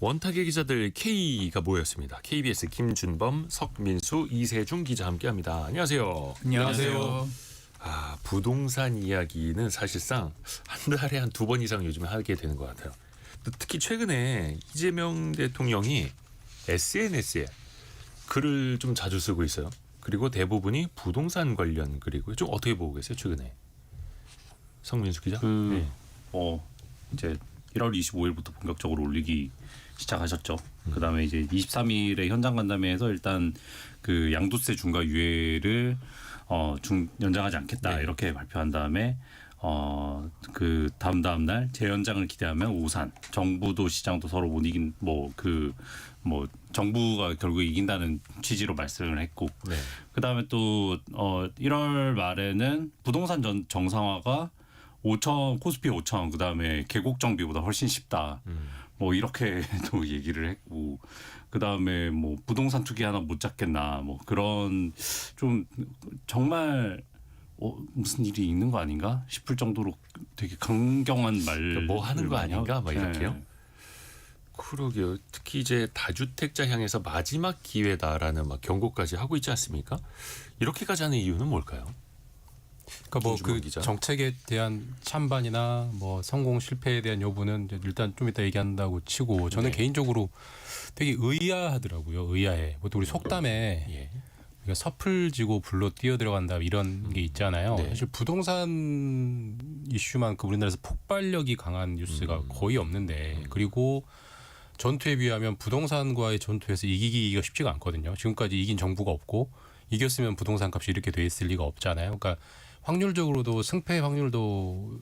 원탁의 기자들 K가 모였습니다. KBS 김준범, 석민수, 이세중 기자 함께합니다. 안녕하세요. 안녕하세요. 부동산 이야기는 사실상 한 달에 한 두 번 이상 요즘에 하게 되는 것 같아요. 특히 최근에 이재명 대통령이 SNS에 글을 좀 자주 쓰고 있어요. 그리고 대부분이 부동산 관련 글이고요. 좀 어떻게 보고 계세요, 최근에? 성민수 기자? 네. 이제 1월 25일부터 본격적으로 올리기 시작하셨죠. 그다음에 이제 23일에 현장 간담회에서 일단 그 양도세 중과 유예를 연장하지 않겠다 네. 이렇게 발표한 다음에 그 다음 날 재연장을 기대하면 오산, 정부도 시장도 서로 못 이긴 정부가 결국 이긴다는 취지로 말씀을 했고, 네. 그다음에 또 1월 말에는 부동산 정상화가 5천 코스피 5천 그다음에 계곡 정비보다 훨씬 쉽다. 뭐 이렇게 또 얘기를 했고, 그다음에 뭐 부동산 투기 하나 못 잡겠나 뭐 그런 좀 정말 무슨 일이 있는 거 아닌가 싶을 정도로 되게 강경한 말. 뭐 하는 거 아닌가 막 이렇게요. 네. 그러게요. 특히 이제 다주택자 향해서 마지막 기회다라는 막 경고까지 하고 있지 않습니까? 이렇게까지 하는 이유는 뭘까요? 그러니까 뭐 김준범 그 기자. 정책에 대한 찬반이나 뭐 성공 실패에 대한 여부는 이제 일단 좀 이따 얘기한다고 치고, 저는 네. 개인적으로 되게 의아하더라고요. 의아해. 보통 우리 속담에 예. 우리가 섣을 지고 불로 뛰어 들어간다 이런 게 있잖아요. 네. 사실 부동산 이슈만큼 우리나라에서 폭발력이 강한 뉴스가 거의 없는데, 그리고 전투에 비하면 부동산과의 전투에서 이기기가 쉽지가 않거든요. 지금까지 이긴 정부가 없고, 이겼으면 부동산 값이 이렇게 돼 있을 리가 없잖아요. 그러니까 확률적으로도 승패 확률도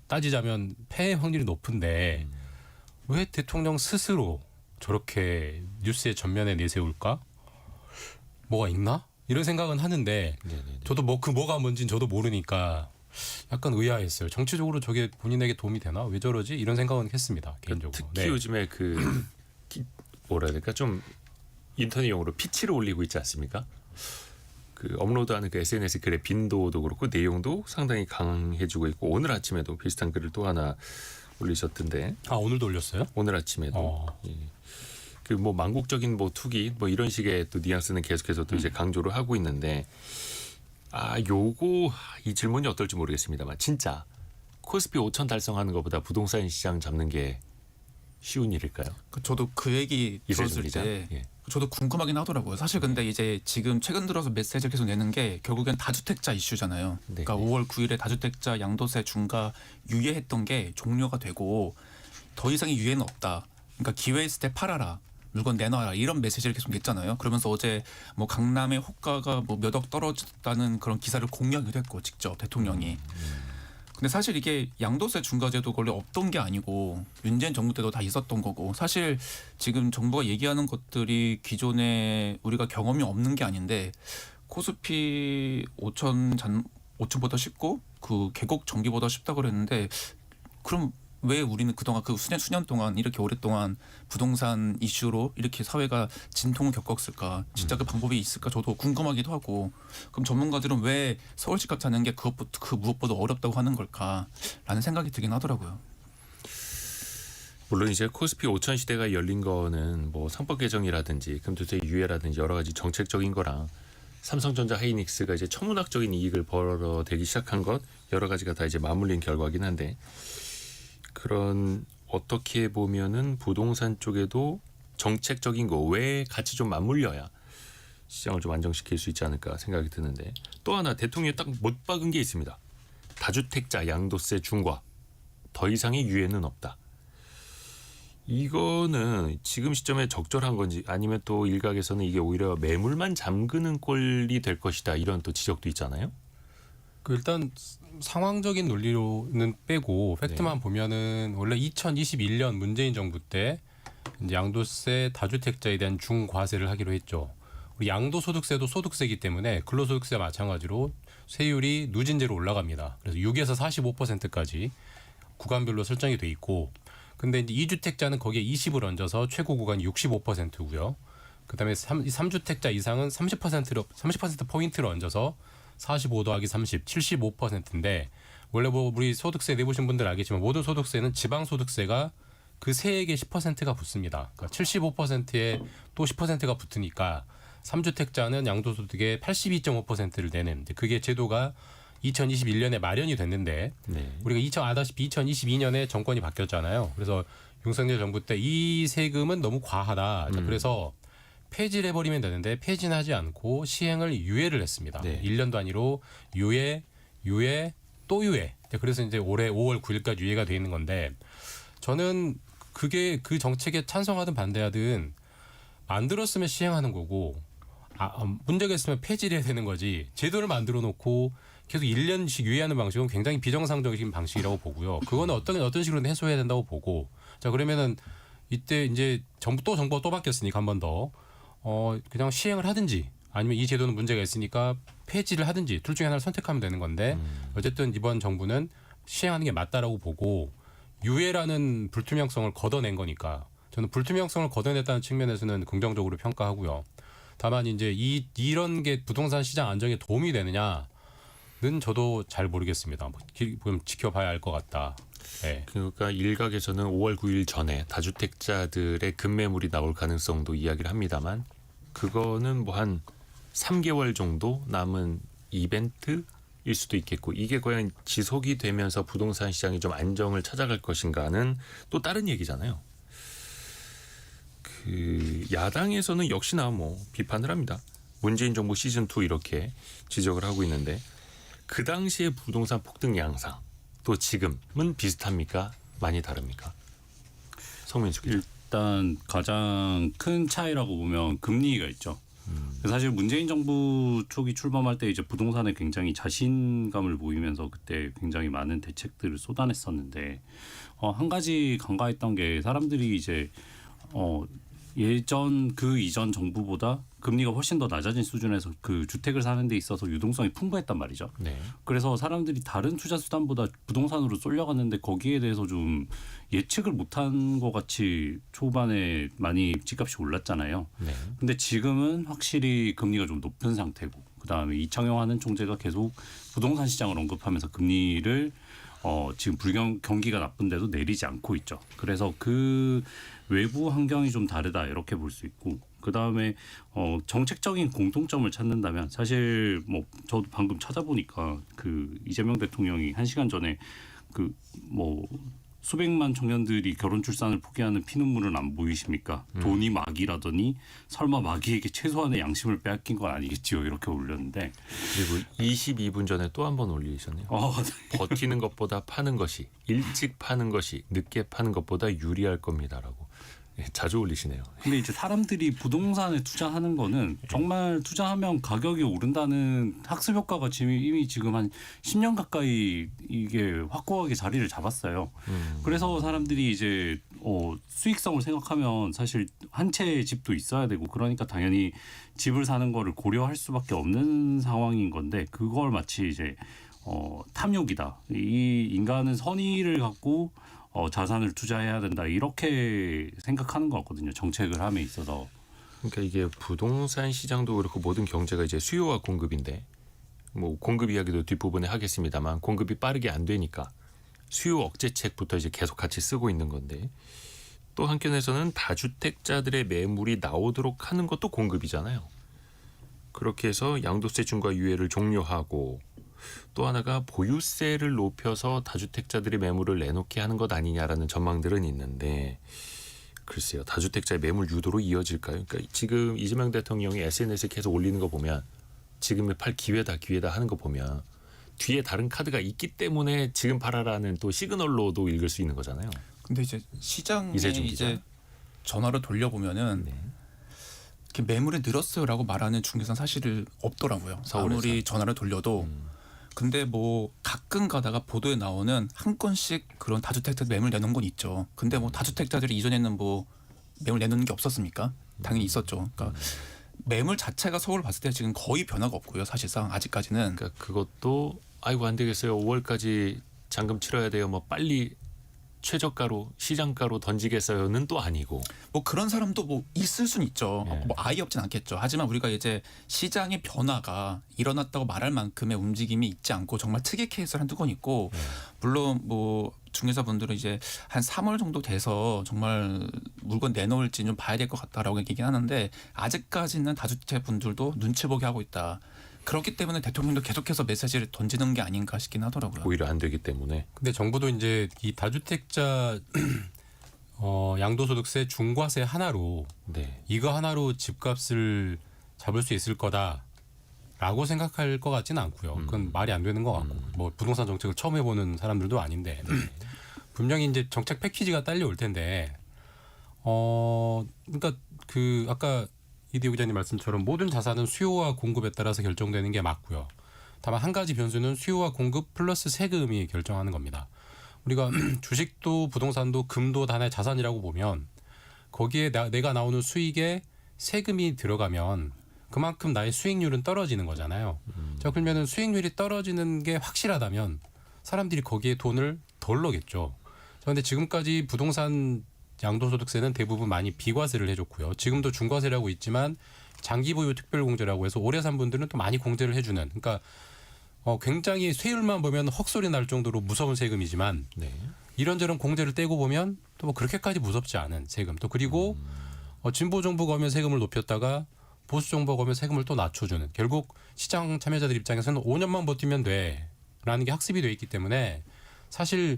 따지자면 패의 확률이 높은데 왜 대통령 스스로 저렇게 뉴스의 전면에 내세울까? 뭐가 있나? 이런 생각은 하는데, 네네네. 저도 뭐가 뭔지는 저도 모르니까 약간 의아했어요. 정치적으로 저게 본인에게 도움이 되나? 왜 저러지? 이런 생각은 했습니다, 개인적으로. 특히 네. 요즘에 뭐라 해야 될까, 좀 인터넷 용어로 피치를 올리고 있지 않습니까? 그 업로드하는 그 SNS 글의 빈도도 그렇고 내용도 상당히 강해지고 있고, 오늘 아침에도 비슷한 글을 또 하나 올리셨던데. 오늘도 올렸어요? 오늘 아침에도 그 뭐 망국적인 뭐 투기 뭐 이런 식의 또 뉘앙스는 계속해서 또 이제 강조를 하고 있는데, 요거 이 질문이 어떨지 모르겠습니다만, 진짜 코스피 5천 달성하는 것보다 부동산 시장 잡는 게 쉬운 일일까요? 저도 그 얘기 이세중 들었을 기자. 때 예. 저도 궁금하긴 하더라고요. 사실 근데 이제 지금 최근 들어서 메시지를 계속 내는 게 결국엔 다주택자 이슈잖아요. 네. 그러니까 5월 9일에 다주택자 양도세 중과 유예했던 게 종료가 되고 더 이상의 유예는 없다. 그러니까 기회 있을 때 팔아라. 물건 내놔라, 이런 메시지를 계속 냈잖아요. 그러면서 어제 뭐 강남의 호가가 뭐 몇 억 떨어졌다는 그런 기사를 공유하기도 했고, 직접 대통령이. 근데 사실 이게 양도세 중과제도 원래 없던 게 아니고 윤재인 정부 때도 다 있었던 거고, 사실 지금 정부가 얘기하는 것들이 기존에 우리가 경험이 없는 게 아닌데, 코스피 5천보다 쉽고 그 계곡 정비보다 쉽다 그랬는데, 그럼 왜 우리는 그동안 그 수년 동안 이렇게 오랫동안 부동산 이슈로 이렇게 사회가 진통을 겪었을까? 진짜 그 방법이 있을까? 저도 궁금하기도 하고. 그럼 전문가들은 왜 서울집값 사는 게 그 무엇보다 어렵다고 하는 걸까라는 생각이 들긴 하더라고요. 물론 이제 코스피 5천 시대가 열린 거는 뭐 상법 개정이라든지 금투세 유예라든지 여러 가지 정책적인 거랑 삼성전자 하이닉스가 이제 천문학적인 이익을 벌어대기 시작한 것, 여러 가지가 다 이제 맞물린 결과긴 한데, 그런 어떻게 보면은 부동산 쪽에도 정책적인 거 외에 같이 좀 맞물려야 시장을 좀 안정시킬 수 있지 않을까 생각이 드는데, 또 하나 대통령이 딱 못 박은 게 있습니다. 다주택자 양도세 중과, 더 이상의 유예는 없다. 이거는 지금 시점에 적절한 건지, 아니면 또 일각에서는 이게 오히려 매물만 잠그는 꼴이 될 것이다, 이런 또 지적도 있잖아요. 일단 상황적인 논리로는 빼고 팩트만 보면은 원래 2021년 문재인 정부 때 이제 양도세 다주택자에 대한 중과세를 하기로 했죠. 우리 양도소득세도 소득세이기 때문에 근로소득세와 마찬가지로 세율이 누진제로 올라갑니다. 그래서 6에서 45%까지 구간별로 설정이 돼 있고, 근데 이제 2주택자는 거기에 20을 얹어서 최고 구간이 65%고요. 그다음에 3주택자 이상은 30% 포인트를 얹어서 45 더하기 30, 75%인데, 원래 뭐 우리 소득세 내보신 분들 알겠지만 모든 소득세는 지방소득세가 그 세액의 10%가 붙습니다. 그러니까 75%에 또 10%가 붙으니까 3주택자는 양도소득의 82.5%를 내는 그게 제도가 2021년에 마련이 됐는데 네. 우리가 아다시피 2022년에 정권이 바뀌었잖아요. 그래서 윤석열 정부 때 이 세금은 너무 과하다. 자, 그래서 폐지를 해버리면 되는데 폐지는 하지 않고 시행을 유예를 했습니다. 네. 1년 단위로 유예, 또 유예. 그래서 이제 올해 5월 9일까지 유예가 돼 있는 건데 저는 그게 그 정책에 찬성하든 반대하든 만들었으면 시행하는 거고 문제가 있으면 폐지를 해야 되는 거지 제도를 만들어 놓고 계속 1년씩 유예하는 방식은 굉장히 비정상적인 방식이라고 보고요. 그거는 어떤 식으로든 해소해야 된다고 보고 자 그러면은 이때 이제 정부가 또 바뀌었으니까 한 번 더 그냥 시행을 하든지 아니면 이 제도는 문제가 있으니까 폐지를 하든지 둘 중에 하나를 선택하면 되는 건데 어쨌든 이번 정부는 시행하는 게 맞다라고 보고 유예라는 불투명성을 걷어낸 거니까 저는 불투명성을 걷어냈다는 측면에서는 긍정적으로 평가하고요. 다만 이제 이런 게 부동산 시장 안정에 도움이 되느냐는 저도 잘 모르겠습니다. 좀 지켜봐야 알 것 같다. 네. 그러니까 일각에서는 5월 9일 전에 다주택자들의 급매물이 나올 가능성도 이야기를 합니다만 그거는 뭐 한 3개월 정도 남은 이벤트일 수도 있겠고 이게 과연 지속이 되면서 부동산 시장이 좀 안정을 찾아갈 것인가는 또 다른 얘기잖아요. 그 야당에서는 역시나 뭐 비판을 합니다. 문재인 정부 시즌 2 이렇게 지적을 하고 있는데 그 당시의 부동산 폭등 양상 또 지금은 비슷합니까? 많이 다릅니까? 성민수 기자. 일단 가장 큰 차이라고 보면 금리가 있죠. 사실 문재인 정부 초기 출범할 때 이제 부동산에 굉장히 자신감을 보이면서 그때 굉장히 많은 대책들을 쏟아냈었는데 한 가지 간과했던 게 사람들이 이제 예전 그 이전 정부보다 금리가 훨씬 더 낮아진 수준에서 그 주택을 사는 데 있어서 유동성이 풍부했단 말이죠. 네. 그래서 사람들이 다른 투자 수단보다 부동산으로 쏠려갔는데 거기에 대해서 좀 예측을 못한 것 같이 초반에 많이 집값이 올랐잖아요. 네. 근데 지금은 확실히 금리가 좀 높은 상태고 그다음에 이창용 하는 총재가 계속 부동산 시장을 언급하면서 금리를 지금 경기가 나쁜데도 내리지 않고 있죠. 그래서 그 외부 환경이 좀 다르다 이렇게 볼 수 있고 그다음에 정책적인 공통점을 찾는다면 사실 뭐 저도 방금 찾아보니까 그 이재명 대통령이 1시간 전에 그 뭐 수백만 청년들이 결혼 출산을 포기하는 피눈물은 안 보이십니까? 돈이 마귀라더니 설마 마귀에게 최소한의 양심을 빼앗긴 건 아니겠지요? 이렇게 올렸는데 그리고 22분 전에 또 한 번 올리셨네요. 버티는 것보다 파는 것이 일찍 파는 것이 늦게 파는 것보다 유리할 겁니다라고 자주 올리시네요. 근데 이제 사람들이 부동산에 투자하는 거는 정말 투자하면 가격이 오른다는 학습 효과가 이미 지금 한 10년 가까이 이게 확고하게 자리를 잡았어요. 그래서 사람들이 이제 수익성을 생각하면 사실 한 채의 집도 있어야 되고 그러니까 당연히 집을 사는 거를 고려할 수밖에 없는 상황인 건데 그걸 마치 이제 탐욕이다. 이 인간은 선의를 갖고 자산을 투자해야 된다 이렇게 생각하는 것 같거든요. 정책을 함에 있어서. 그러니까 이게 부동산 시장도 그렇고 모든 경제가 이제 수요와 공급인데 뭐 공급 이야기도 뒷부분에 하겠습니다만 공급이 빠르게 안 되니까 수요 억제책부터 이제 계속 같이 쓰고 있는 건데 또 한편에서는 다주택자들의 매물이 나오도록 하는 것도 공급이잖아요. 그렇게 해서 양도세 중과 유예를 종료하고 또 하나가 보유세를 높여서 다주택자들의 매물을 내놓게 하는 것 아니냐라는 전망들은 있는데 글쎄요. 다주택자의 매물 유도로 이어질까요? 그러니까 지금 이재명 대통령이 SNS에 계속 올리는 거 보면 지금의 팔 기회다 하는 거 보면 뒤에 다른 카드가 있기 때문에 지금 팔아라는 또 시그널로도 읽을 수 있는 거잖아요. 근데 이제 시장에 이세준 이제 기자. 전화를 돌려보면은 네. 이렇게 매물이 늘었어요라고 말하는 중개사는 사실 없더라고요. 서울에서. 아무리 전화를 돌려도 근데 뭐 가끔 가다가 보도에 나오는 한 건씩 그런 다주택자 매물 내놓은 건 있죠. 근데 뭐 다주택자들이 이전에는 뭐 매물 내놓는 게 없었습니까? 당연히 있었죠. 그러니까 매물 자체가 서울 봤을 때 지금 거의 변화가 없고요. 사실상 아직까지는. 그러니까 그것도 아이고 안 되겠어요. 5월까지 잔금 치러야 돼요. 뭐 빨리 최저가로 시장가로 던지겠어요는 또 아니고. 뭐 그런 사람도 뭐 있을 수는 있죠. 예. 뭐 아예 없진 않겠죠. 하지만 우리가 이제 시장의 변화가 일어났다고 말할 만큼의 움직임이 있지 않고 정말 특이 케이스를 한두 건 있고 물론 뭐 중개사분들은 이제 한 3월 정도 돼서 정말 물건 내놓을지 좀 봐야 될 것 같다라고 얘기긴 하는데 아직까지는 다주택 분들도 눈치 보게 하고 있다. 그렇기 때문에 대통령도 계속해서 메시지를 던지는 게 아닌가 싶긴 하더라고요. 오히려 안 되기 때문에. 근데 정부도 이제 이 다주택자 양도소득세 중과세 하나로 네. 이거 하나로 집값을 잡을 수 있을 거다라고 생각할 것 같지는 않고요. 그건 말이 안 되는 것 같고 뭐 부동산 정책을 처음 해보는 사람들도 아닌데 분명히 이제 정책 패키지가 딸려올 텐데 그러니까 그 아까 이대호 기자님 말씀처럼 모든 자산은 수요와 공급에 따라서 결정되는 게 맞고요. 다만 한 가지 변수는 수요와 공급 플러스 세금이 결정하는 겁니다. 우리가 주식도 부동산도 금도 다 하나의 자산이라고 보면 거기에 내가 나오는 수익에 세금이 들어가면 그만큼 나의 수익률은 떨어지는 거잖아요. 자, 그러면 수익률이 떨어지는 게 확실하다면 사람들이 거기에 돈을 덜 넣겠죠. 그런데 지금까지 부동산 양도소득세는 대부분 많이 비과세를 해줬고요. 지금도 중과세를 하고 있지만 장기보유 특별공제라고 해서 오래 산 분들은 또 많이 공제를 해주는. 그러니까 굉장히 세율만 보면 헉소리 날 정도로 무서운 세금이지만 네. 이런저런 공제를 떼고 보면 또 뭐 그렇게까지 무섭지 않은 세금. 또 그리고 진보 정부가 오면 세금을 높였다가 보수 정부가 오면 세금을 또 낮춰주는. 결국 시장 참여자들 입장에서는 5년만 버티면 돼라는 게 학습이 돼 있기 때문에 사실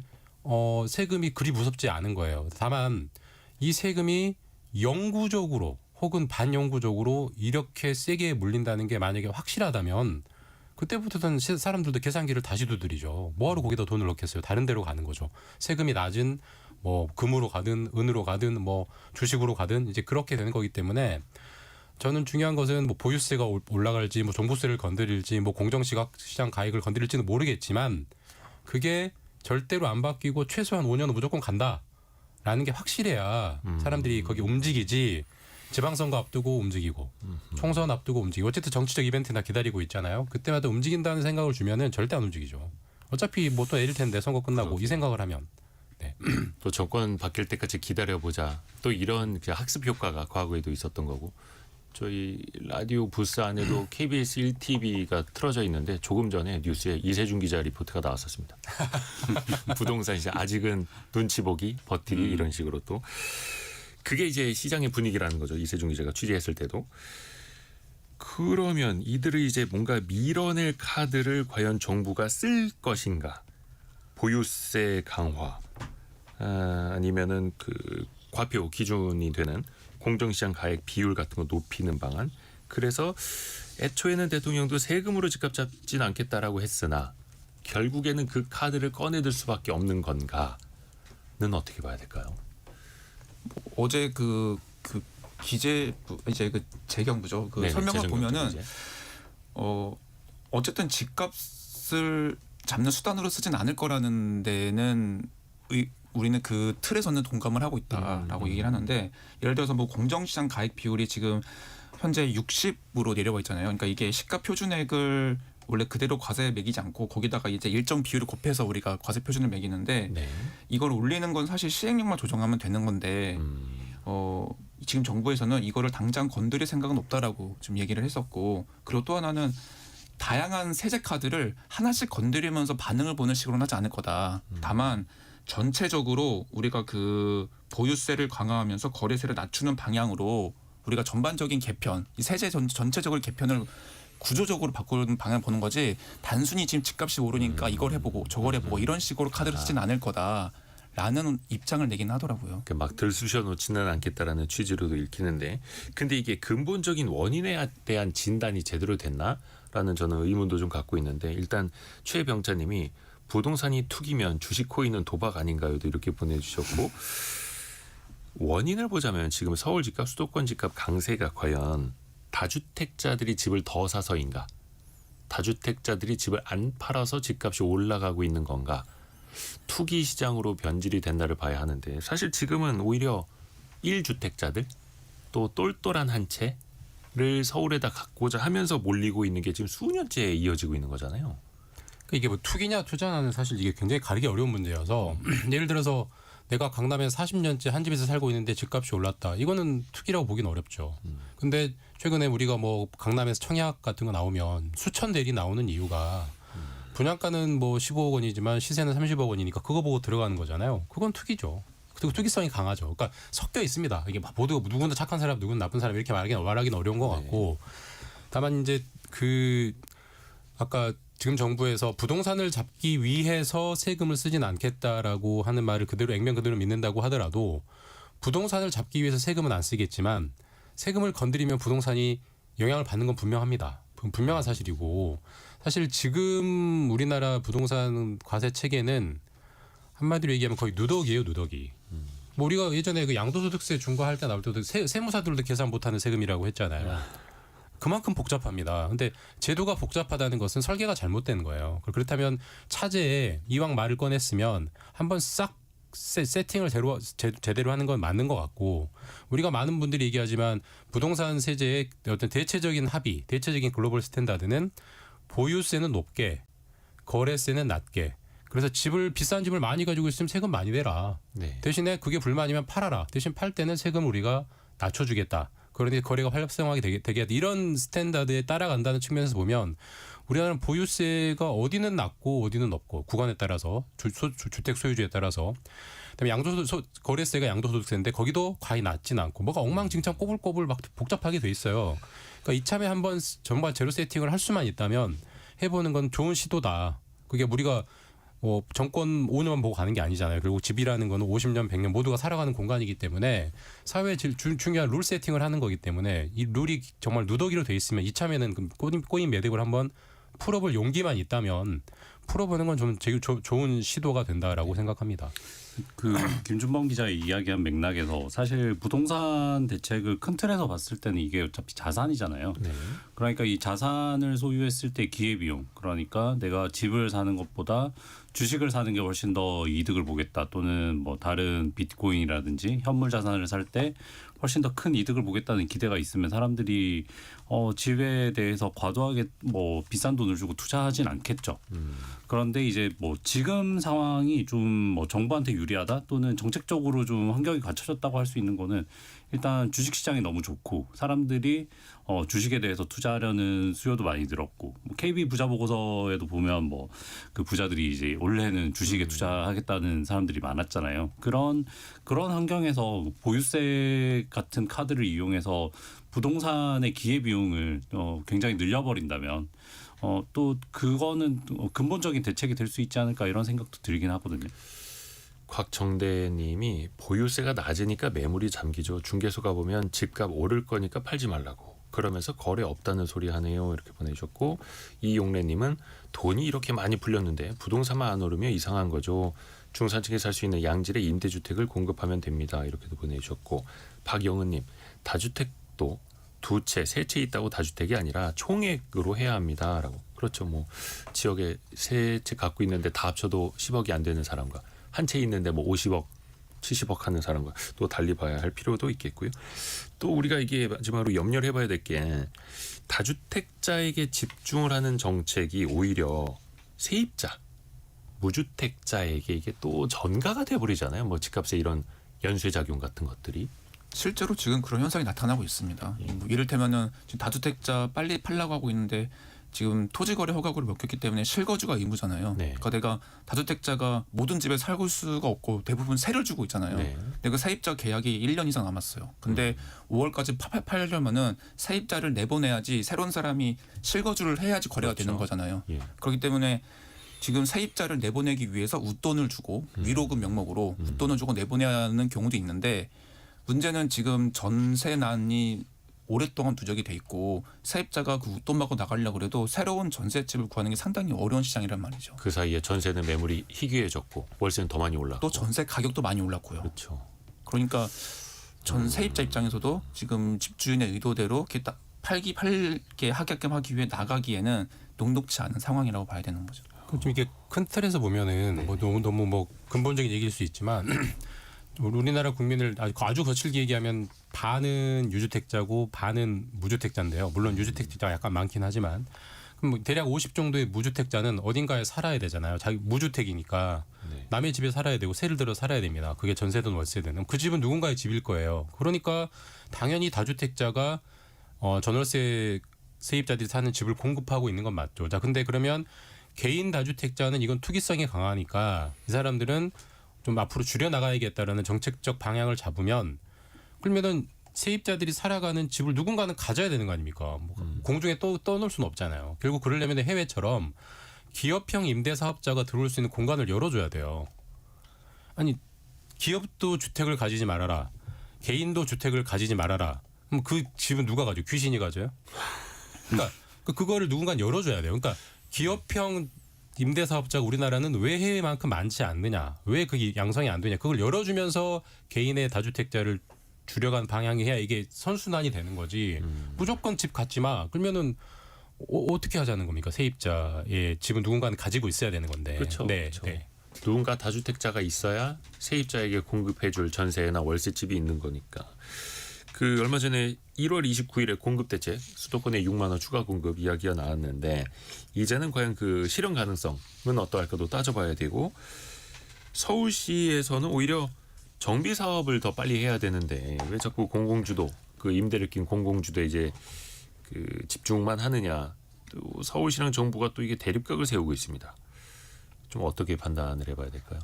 세금이 그리 무섭지 않은 거예요. 다만 이 세금이 영구적으로 혹은 반영구적으로 이렇게 세게 물린다는 게 만약에 확실하다면 그때부터는 사람들도 계산기를 다시 두드리죠. 뭐하러 거기다 돈을 넣겠어요. 다른 데로 가는 거죠. 세금이 낮은 뭐 금으로 가든 은으로 가든 뭐 주식으로 가든 이제 그렇게 되는 거기 때문에 저는 중요한 것은 뭐 보유세가 올라갈지 뭐 종부세를 건드릴지 뭐 공정시장 가액을 건드릴지는 모르겠지만 그게 절대로 안 바뀌고 최소한 5년은 무조건 간다라는 게 확실해야 사람들이 거기 움직이지. 지방선거 앞두고 움직이고 총선 앞두고 움직이고 어쨌든 정치적 이벤트나 기다리고 있잖아요. 그때마다 움직인다는 생각을 주면은 절대 안 움직이죠. 어차피 뭐 또 내릴 텐데 선거 끝나고 이 생각을 하면. 네. 또 정권 바뀔 때까지 기다려보자. 또 이런 그 학습 효과가 과거에도 있었던 거고. 저희 라디오 부스 안에도 KBS 1TV가 틀어져 있는데 조금 전에 뉴스에 이세준 기자 리포트가 나왔었습니다. 부동산 시장 아직은 눈치 보기, 버티기 이런 식으로 또. 그게 이제 시장의 분위기라는 거죠. 이세준 기자가 취재했을 때도. 그러면 이들을 이제 뭔가 밀어낼 카드를 과연 정부가 쓸 것인가? 보유세 강화 아니면은 그 과표 기준이 되는 공정시장 가액 비율 같은 거 높이는 방안. 그래서 애초에는 대통령도 세금으로 집값 잡지는 않겠다라고 했으나 결국에는 그 카드를 꺼내들 수밖에 없는 건가는 어떻게 봐야 될까요? 어제 그 기재부 이제 그 재경부죠. 그 네네, 설명을 재정부 보면은 이제. 어쨌든 집값을 잡는 수단으로 쓰진 않을 거라는 데는 우리는 그 틀에서는 동감을 하고 있다라고 얘기를 하는데 예를 들어서 뭐 공정시장 가액 비율이 지금 현재 60으로 내려와 있잖아요. 그러니까 이게 시가 표준액을 원래 그대로 과세에 매기지 않고 거기다가 이제 일정 비율을 곱해서 우리가 과세 표준을 매기는데 네. 이걸 올리는 건 사실 시행령만 조정하면 되는 건데 지금 정부에서는 이거를 당장 건드릴 생각은 없다라고 좀 얘기를 했었고 그리고 또 하나는 다양한 세제 카드를 하나씩 건드리면서 반응을 보는 식으로는 하지 않을 거다. 다만 전체적으로 우리가 그 보유세를 강화하면서 거래세를 낮추는 방향으로 우리가 전반적인 개편, 이 세제 전체적으로 개편을 구조적으로 바꾸는 방향을 보는 거지 단순히 지금 집값이 오르니까 이걸 해보고 저걸 해보고 이런 식으로 카드를 쓰지는 않을 거다라는 입장을 내긴 하더라고요. 막 들쑤셔 놓지는 않겠다라는 취지로도 읽히는데 근데 이게 근본적인 원인에 대한 진단이 제대로 됐나라는 저는 의문도 좀 갖고 있는데 일단 최병자님이 부동산이 투기면 주식 코인은 도박 아닌가요도 이렇게 보내주셨고 원인을 보자면 지금 서울 집값 수도권 집값 강세가 과연 다주택자들이 집을 더 사서인가 다주택자들이 집을 안 팔아서 집값이 올라가고 있는 건가 투기 시장으로 변질이 된다를 봐야 하는데 사실 지금은 오히려 1주택자들 또 똘똘한 한 채를 서울에다 갖고자 하면서 몰리고 있는 게 지금 수년째 이어지고 있는 거잖아요. 이게 뭐 투기냐 투자냐는 사실 이게 굉장히 가리기 어려운 문제여서 예를 들어서 내가 강남에서 40년째 한 집에서 살고 있는데 집값이 올랐다. 이거는 투기라고 보기는 어렵죠. 근데 최근에 우리가 뭐 강남에서 청약 같은 거 나오면 수천 대리 나오는 이유가 분양가는 뭐 15억 원이지만 시세는 30억 원이니까 그거 보고 들어가는 거잖아요. 그건 투기죠. 그리고 투기성이 강하죠. 그러니까 섞여 있습니다. 이게 모두 누구는 착한 사람, 누구는 나쁜 사람 이렇게 말하기는 어려운 것 같고 다만 이제 그 아까 지금 정부에서 부동산을 잡기 위해서 세금을 쓰진 않겠다라고 하는 말을 그대로 액면 그대로 믿는다고 하더라도 부동산을 잡기 위해서 세금은 안 쓰겠지만 세금을 건드리면 부동산이 영향을 받는 건 분명합니다. 분명한 사실이고 사실 지금 우리나라 부동산 과세 체계는 한마디로 얘기하면 거의 누더기예요, 누더기. 뭐 우리가 예전에 그 양도소득세 중과할 때 나올 때도 세무사들도 계산 못하는 세금이라고 했잖아요. 그만큼 복잡합니다. 근데 제도가 복잡하다는 것은 설계가 잘못된 거예요. 그렇다면 차제에 이왕 말을 꺼냈으면 한번 싹 세팅을 제대로 하는 건 맞는 것 같고 우리가 많은 분들이 얘기하지만 부동산 세제의 어떤 대체적인 합의, 대체적인 글로벌 스탠다드는 보유세는 높게, 거래세는 낮게. 그래서 비싼 집을 많이 가지고 있으면 세금 많이 내라. 네. 대신에 그게 불만이면 팔아라. 대신 팔 때는 세금 우리가 낮춰주겠다. 그런데 거래가 활성화하게 되게 이런 스탠다드에 따라간다는 측면에서 보면 우리나라는 보유세가 어디는 낮고 어디는 높고 구간에 따라서 주택 소유주에 따라서 그다음에 거래세가 양도소득세인데 거기도 과히 낮진 않고 뭐가 엉망진창 꼬불꼬불 막 복잡하게 돼 있어요. 그러니까 이참에 한번 정말 제로 세팅을 할 수만 있다면 해보는 건 좋은 시도다. 그게 우리가 뭐 정권 5년만 보고 가는 게 아니잖아요. 그리고 집이라는 거는 50년, 100년 모두가 살아가는 공간이기 때문에 사회의 중요한 룰 세팅을 하는 거기 때문에 이 룰이 정말 누더기로 돼 있으면 이참에는 꼬인 매듭을 한번 풀어볼 용기만 있다면 풀어보는 건 좀 좋은 시도가 된다라고 생각합니다. 그 김준범 기자의 이야기한 맥락에서 사실 부동산 대책을 큰 틀에서 봤을 때는 이게 어차피 자산이잖아요. 네. 그러니까 이 자산을 소유했을 때 기회비용, 그러니까 내가 집을 사는 것보다 주식을 사는 게 훨씬 더 이득을 보겠다, 또는 뭐 다른 비트코인이라든지 현물 자산을 살 때 훨씬 더 큰 이득을 보겠다는 기대가 있으면 사람들이 집에 대해서 과도하게 뭐 비싼 돈을 주고 투자하진 않겠죠. 그런데 이제 뭐 지금 상황이 좀 뭐 정부한테 유리하다, 또는 정책적으로 좀 환경이 갖춰졌다고 할 수 있는 거는 일단 주식 시장이 너무 좋고 사람들이 주식에 대해서 투자하려는 수요도 많이 늘었고, 뭐 KB 부자 보고서에도 보면 뭐 그 부자들이 이제 원래는 주식에 투자하겠다는 사람들이 많았잖아요. 그런 환경에서 보유세 같은 카드를 이용해서 부동산의 기회 비용을 굉장히 늘려버린다면 또 그거는 근본적인 대책이 될 수 있지 않을까, 이런 생각도 들긴 하거든요. 곽정대님이 보유세가 낮으니까 매물이 잠기죠. 중개소 가보면 집값 오를 거니까 팔지 말라고. 그러면서 거래 없다는 소리 하네요. 이렇게 보내주셨고, 이용래님은 돈이 이렇게 많이 풀렸는데 부동산만 안 오르면 이상한 거죠. 중산층이 살 수 있는 양질의 임대주택을 공급하면 됩니다. 이렇게도 보내주셨고, 박영은님, 다주택도 두 채, 세 채 있다고 다주택이 아니라 총액으로 해야 합니다라고. 그렇죠. 뭐 지역에 세 채 갖고 있는데 다 합쳐도 10억이 안 되는 사람과 한 채 있는데 뭐 50억, 70억 하는 사람과 또 달리 봐야 할 필요도 있겠고요. 또 우리가 이게 마지막으로 염려를 해봐야 될 게 다주택자에게 집중을 하는 정책이 오히려 세입자, 무주택자에게 이게 또 전가가 돼버리잖아요. 뭐 집값에 이런 연쇄 작용 같은 것들이. 실제로 지금 그런 현상이 나타나고 있습니다. 뭐 이를테면은 지금 다주택자 빨리 팔라고 하고 있는데 지금 토지거래 허가구를 먹혔기 때문에 실거주가 의무잖아요. 네. 그러니까 내가 다주택자가 모든 집에 살고 있을 수가 없고 대부분 세를 주고 있잖아요. 네. 근데 그 세입자 계약이 1년 이상 남았어요. 근데 5월까지 팔려면은 세입자를 내보내야지 새로운 사람이 실거주를 해야지 거래가 그렇죠. 되는 거잖아요. 예. 그렇기 때문에 지금 세입자를 내보내기 위해서 웃돈을 주고 위로금 명목으로 웃돈을 주고 내보내야 하는 경우도 있는데, 문제는 지금 전세난이 오랫동안 누적이 돼 있고 세입자가 그 웃돈 받고 나가려고 해도 새로운 전셋집을 구하는 게 상당히 어려운 시장이란 말이죠. 그 사이에 전세는 매물이 희귀해졌고 월세는 더 많이 올랐고. 또 전세 가격도 많이 올랐고요. 그렇죠. 그러니까 전 세입자 입장에서도 지금 집주인의 의도대로 이렇게 딱 팔게 하게끔 하기 위해 나가기에는 녹록지 않은 상황이라고 봐야 되는 거죠. 좀 이게 큰 틀에서 보면은 뭐 너무 뭐 근본적인 얘기일 수 있지만 우리나라 국민을 아주 거칠게 얘기하면 반은 유주택자고 반은 무주택자인데요. 물론 유주택자가 약간 많긴 하지만 그럼 뭐 대략 50 정도의 무주택자는 어딘가에 살아야 되잖아요. 자기 무주택이니까 네. 남의 집에 살아야 되고 세를 들어 살아야 됩니다. 그게 전세든 월세든. 그럼 그 집은 누군가의 집일 거예요. 그러니까 당연히 다주택자가 전월세 세입자들이 사는 집을 공급하고 있는 건 맞죠. 자, 근데 그러면 개인 다주택자는 이건 투기성이 강하니까 이 사람들은 좀 앞으로 줄여 나가야겠다라는 정책적 방향을 잡으면 그러면은 세입자들이 살아가는 집을 누군가는 가져야 되는 거 아닙니까? 뭐 공중에 떠놓을 수는 없잖아요. 결국 그러려면 해외처럼 기업형 임대사업자가 들어올 수 있는 공간을 열어줘야 돼요. 아니 기업도 주택을 가지지 말아라. 개인도 주택을 가지지 말아라. 그럼 그 집은 누가 가져? 귀신이 가져요? 그러니까 그거를 누군가 열어줘야 돼요. 그러니까 기업형 임대사업자가 우리나라는 왜 해외만큼 많지 않느냐? 왜 그게 양성이 안 되냐? 그걸 열어주면서 개인의 다주택자를 줄여간 방향이 해야 이게 선순환이 되는 거지. 무조건 집 갖지 마. 그러면은 어떻게 하자는 겁니까? 세입자의 집은 누군가는 가지고 있어야 되는 건데. 그렇죠. 네, 그렇죠. 네. 누군가 다주택자가 있어야 세입자에게 공급해줄 전세나 월세집이 있는 거니까. 그 얼마 전에 1월 29일에 공급대책 수도권에 6만 원 추가 공급 이야기가 나왔는데 이제는 과연 그 실현 가능성은 어떠할까도 따져봐야 되고 서울시에서는 오히려 정비 사업을 더 빨리 해야 되는데 왜 자꾸 공공주도 그 임대를 낀 공공주도에 이제 그 집중만 하느냐. 또 서울시랑 정부가 또 이게 대립각을 세우고 있습니다. 좀 어떻게 판단을 해봐야 될까요?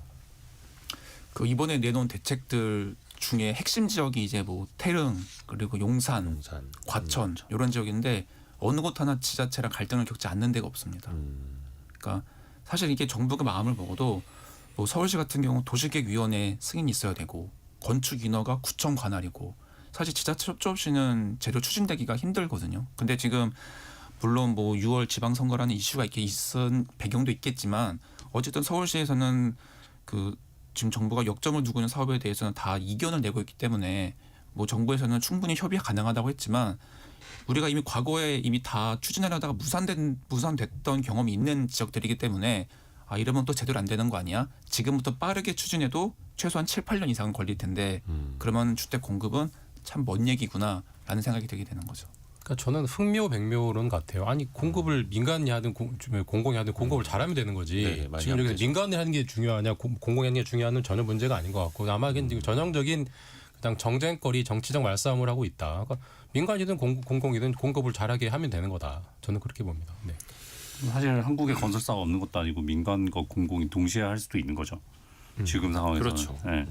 그 이번에 내놓은 대책들 중에 핵심 지역이 이제 뭐 태릉 그리고 용산, 용산, 과천 이런 지역인데 어느 곳 하나 지자체랑 갈등을 겪지 않는 데가 없습니다. 그러니까 사실 이게 정부가 마음을 먹어도 뭐 서울시 같은 경우 도시계획위원회 승인이 있어야 되고 건축 인허가 구청 관할이고 사실 지자체 협조 없이는 제대로 추진되기가 힘들거든요. 근데 지금 물론 뭐 6월 지방선거라는 이슈가 이렇게 있은 배경도 있겠지만 어쨌든 서울시에서는 그 지금 정부가 역점을 두고 있는 사업에 대해서는 다 이견을 내고 있기 때문에 뭐 정부에서는 충분히 협의 가능하다고 했지만 우리가 이미 과거에 이미 다 추진하려다가 무산됐던 경험이 있는 지역들이기 때문에 아 이러면 또 제대로 안 되는 거 아니야? 지금부터 빠르게 추진해도 최소한 7, 8년 이상은 걸릴 텐데 그러면 주택 공급은 참 먼 얘기구나라는 생각이 들게 되는 거죠. 그러니까 저는 흥묘백묘론 같아요. 아니 공급을 민간이 하든 공공이 하든 공급을 잘하면 되는 거지. 네, 많이 지금 하면 여기서 되죠. 민간이 하는 게 중요하냐 공공이 하는 게 중요하는 전혀 문제가 아닌 것 같고 아마 이게 지금 전형적인 그냥 정쟁거리 정치적 말싸움을 하고 있다. 그러니까 민간이든 공공이든 공급을 잘하게 하면 되는 거다. 저는 그렇게 봅니다. 네. 사실 한국에 건설사가 없는 것도 아니고 민간과 공공이 동시에 할 수도 있는 거죠. 지금 상황에서는. 그렇죠. 네.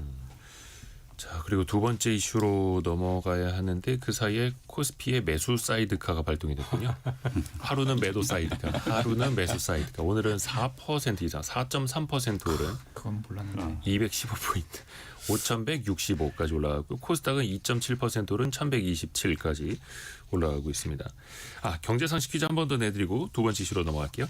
자 그리고 두 번째 이슈로 넘어가야 하는데 그 사이에 코스피의 매수 사이드카가 발동이 됐군요. 하루는 매도 사이드카, 하루는 매수 사이드카. 오늘은 4% 이상, 4.3% 오른 그건 몰랐는데. 215포인트, 5,165까지 올라가고 코스닥은 2.7% 오른 1,127까지 올라가고 있습니다. 아 경제 상식 퀴즈 한 번 더 내드리고 두 번째 이슈로 넘어갈게요.